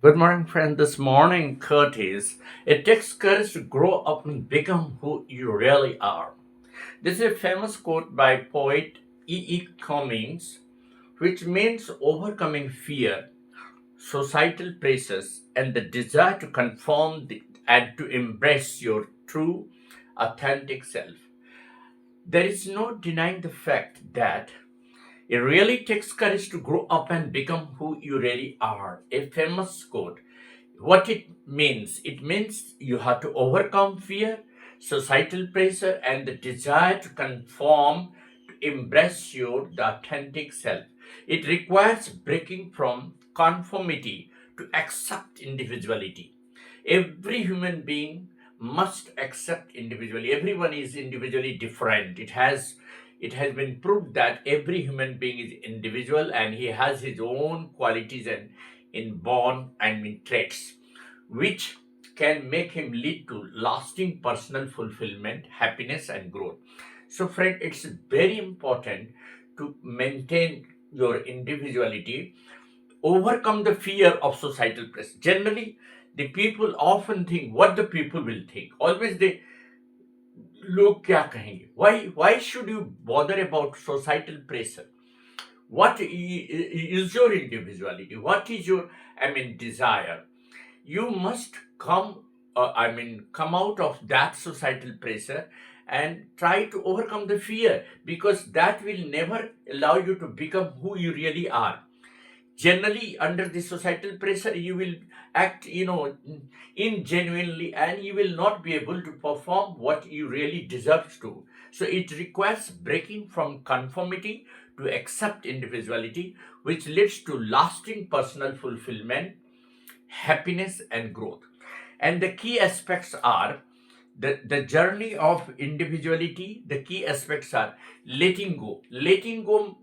Good morning, friend. This morning, Curtis. It takes courage to grow up and become who you really are. This is a famous quote by poet E. Cummings, which means overcoming fear, societal pressures, and the desire to and to embrace your true, authentic self. There is no denying the fact that it really takes courage to grow up and become who you really are. A famous quote. What it means you have to overcome fear, societal pressure, and the desire to conform to embrace your the authentic self. It requires breaking from conformity to accept individuality. Every human being must accept individually. Everyone is individually different. It has been proved that every human being is individual and he has his own qualities and inborn traits, which can make him lead to lasting personal fulfillment, happiness, and growth. So, friend, it's very important to maintain your individuality, overcome the fear of societal pressure. Generally, the people often think what the people will think. Always they लोग क्या कहेंगे. Why should you bother about societal pressure? Is your individuality? What is your desire? You must come out of that societal pressure and try to overcome the fear, because that will never allow you to become who you really are. Generally, under the societal pressure, you will act ingenuinely, and you will not be able to perform what you really deserve to. So it requires breaking from conformity to accept individuality, which leads to lasting personal fulfillment, happiness, and growth. And the key aspects are the journey of individuality. The key aspects are letting go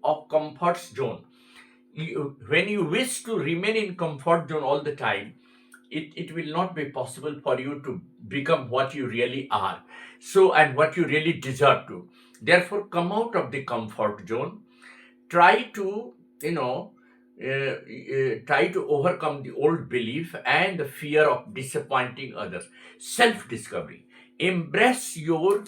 of comfort zone. When you wish to remain in comfort zone all the time, it will not be possible for you to become what you really are, so, and what you really deserve to. Therefore, come out of the comfort zone. Try to you know try to overcome the old belief and the fear of disappointing others. Self discovery. Embrace your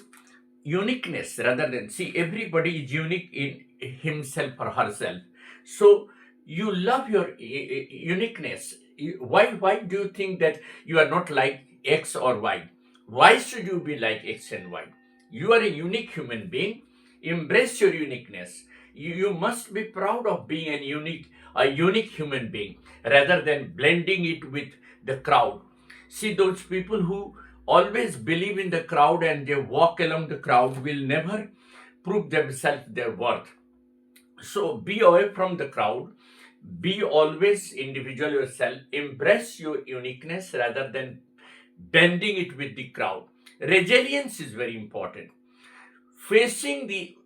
uniqueness, rather than see everybody is unique in himself or herself. So you love your uniqueness. Why do you think that you are not like X or Y? Why should you be like X and Y? You are a unique human being. Embrace your uniqueness. You must be proud of being a unique human being, rather than blending it with the crowd. See, those people who always believe in the crowd and they walk along the crowd will never prove themselves their worth. So be away from the crowd. Be always individual yourself. Embrace your uniqueness rather than bending it with the crowd. Resilience is very important. Facing the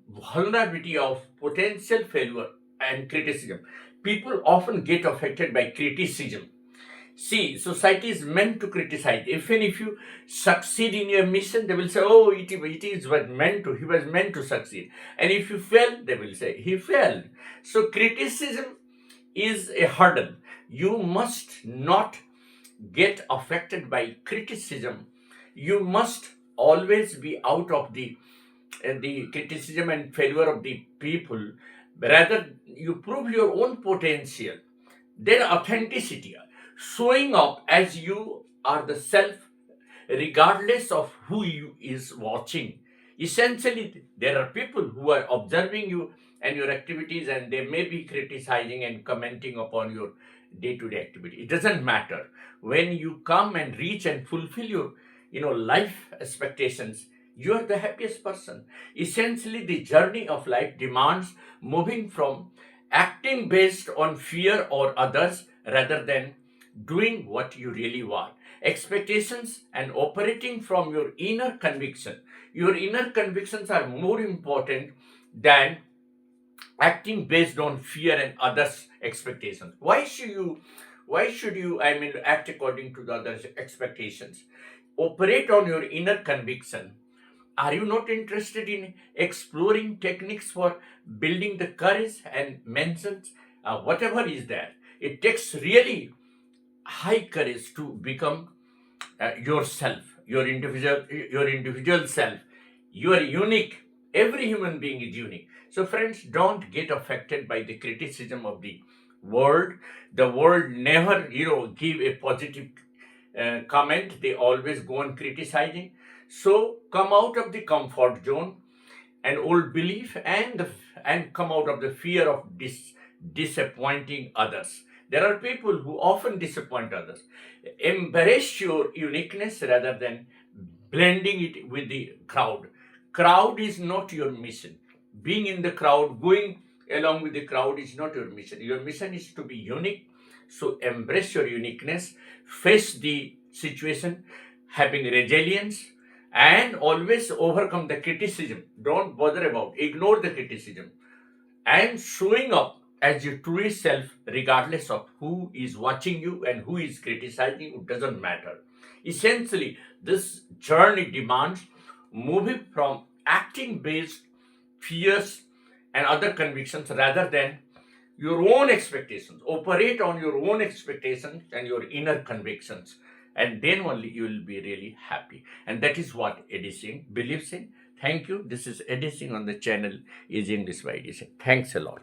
vulnerability of potential failure and criticism. People often get affected by criticism. See, society is meant to criticize. Even if you succeed in your mission, they will say, "Oh, it is what meant to. He was meant to succeed." And if you fail, they will say, "He failed." So criticism is a hurdle. You must not get affected by criticism. You must always be out of the criticism and failure of the people. Rather, you prove your own potential, their authenticity, showing up as you are the self, regardless of who you is watching. Essentially, there are people who are observing you and your activities, and they may be criticizing and commenting upon your day-to-day activity. It doesn't matter. When you come and reach and fulfill your life expectations, you are the happiest person. Essentially, the journey of life demands moving from acting based on fear or others, rather than doing what you really want. Expectations and operating from your inner conviction. Your inner convictions are more important than acting based on fear and others' expectations. Why should you act according to the others' expectations? Operate on your inner conviction. Are you not interested in exploring techniques for building the courage and mentions whatever is there? It takes really high courage to become yourself, your individual self. You are unique. Every human being is unique. So, friends, don't get affected by the criticism of the world. The world never, give a positive comment. They always go on criticizing. So, come out of the comfort zone and old belief, and come out of the fear of disappointing others. There are people who often disappoint others. Embrace your uniqueness rather than blending it with the crowd. Crowd is not your mission. Being in the crowd, going along with the crowd is not your mission. Your mission is to be unique. So embrace your uniqueness, face the situation, having resilience, and always overcome the criticism. Don't bother about, ignore the criticism, and showing up as your true self, regardless of who is watching you and who is criticizing you, doesn't matter. Essentially, this journey demands moving from acting based fears and other convictions rather than your own expectations. Operate on your own expectations and your inner convictions, and then only you will be really happy. And that is what Eddie Singh believes in. Thank you. This is Eddie Singh on the channel Is English by Eddie Singh. Thanks a lot.